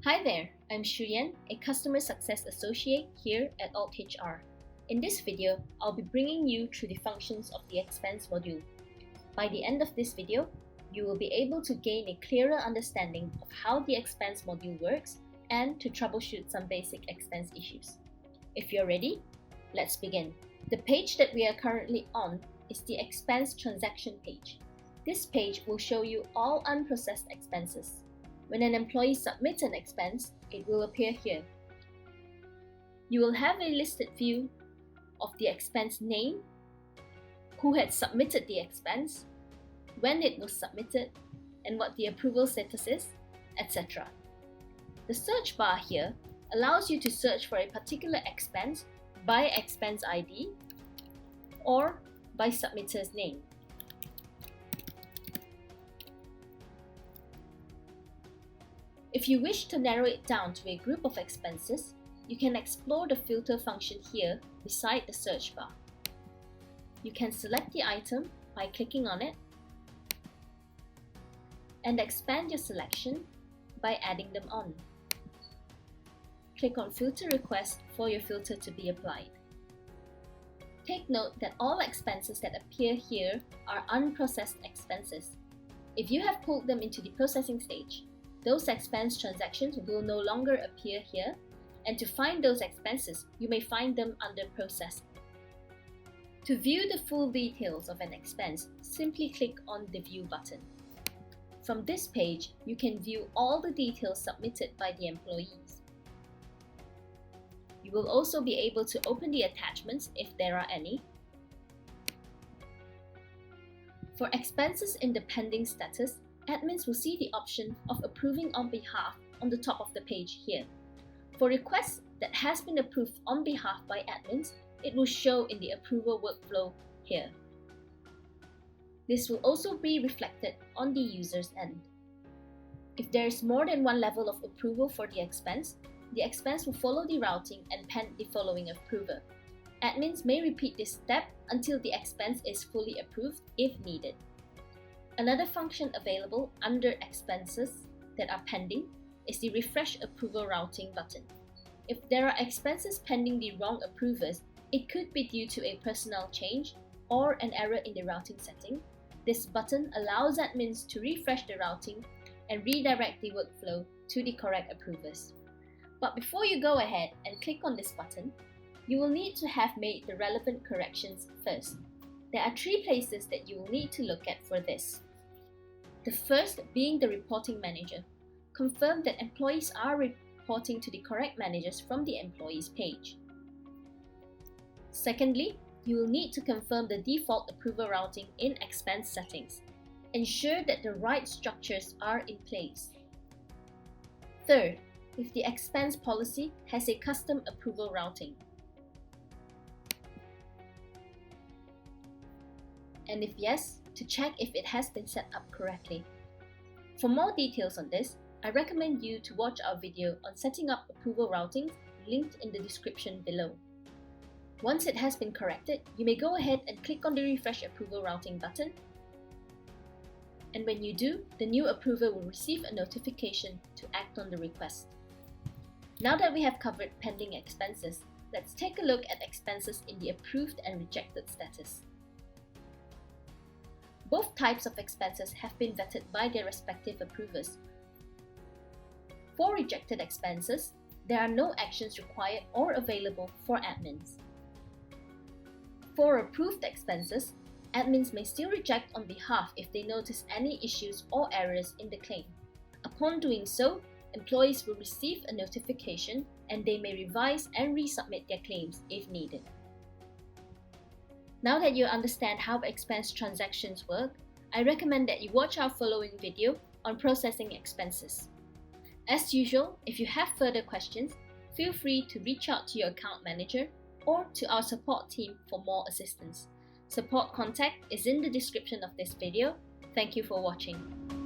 Hi there, I'm Shuyan, a Customer Success Associate here at altHR. In this video, I'll be bringing you through the functions of the expense module. By the end of this video, you will be able to gain a clearer understanding of how the expense module works and to troubleshoot some basic expense issues. If you're ready, let's begin. The page that we are currently on is the expense transaction page. This page will show you all unprocessed expenses. When an employee submits an expense, it will appear here. You will have a listed view of the expense name, who had submitted the expense, when it was submitted, and what the approval status is, etc. The search bar here allows you to search for a particular expense by expense ID or by submitter's name. If you wish to narrow it down to a group of expenses, you can explore the filter function here beside the search bar. You can select the item by clicking on it and expand your selection by adding them on. Click on Filter Request for your filter to be applied. Take note that all expenses that appear here are unprocessed expenses. If you have pulled them into the processing stage, those expense transactions will no longer appear here, and to find those expenses, you may find them under Processed. To view the full details of an expense, simply click on the View button. From this page, you can view all the details submitted by the employees. You will also be able to open the attachments if there are any. For expenses in the pending status, admins will see the option of approving on behalf on the top of the page here. For requests that has been approved on behalf by admins, it will show in the approval workflow here. This will also be reflected on the user's end. If there is more than one level of approval for the expense will follow the routing and pen the following approver. Admins may repeat this step until the expense is fully approved if needed. Another function available under expenses that are pending is the Refresh Approval Routing button. If there are expenses pending the wrong approvers, it could be due to a personnel change or an error in the routing setting. This button allows admins to refresh the routing and redirect the workflow to the correct approvers. But before you go ahead and click on this button, you will need to have made the relevant corrections first. There are three places that you will need to look at for this. The first being the reporting manager. Confirm that employees are reporting to the correct managers from the employees page. Secondly, you will need to confirm the default approval routing in expense settings. Ensure that the right structures are in place. Third, if the expense policy has a custom approval routing. And if yes, to check if it has been set up correctly. For more details on this, I recommend you to watch our video on setting up approval routings linked in the description below. Once it has been corrected, you may go ahead and click on the Refresh Approval Routing button. And when you do, the new approver will receive a notification to act on the request. Now that we have covered pending expenses, let's take a look at expenses in the approved and rejected status. Both types of expenses have been vetted by their respective approvers. For rejected expenses, there are no actions required or available for admins. For approved expenses, admins may still reject on behalf if they notice any issues or errors in the claim. Upon doing so, employees will receive a notification and they may revise and resubmit their claims if needed. Now that you understand how expense transactions work, I recommend that you watch our following video on processing expenses. As usual, if you have further questions, feel free to reach out to your account manager or to our support team for more assistance. Support contact is in the description of this video. Thank you for watching.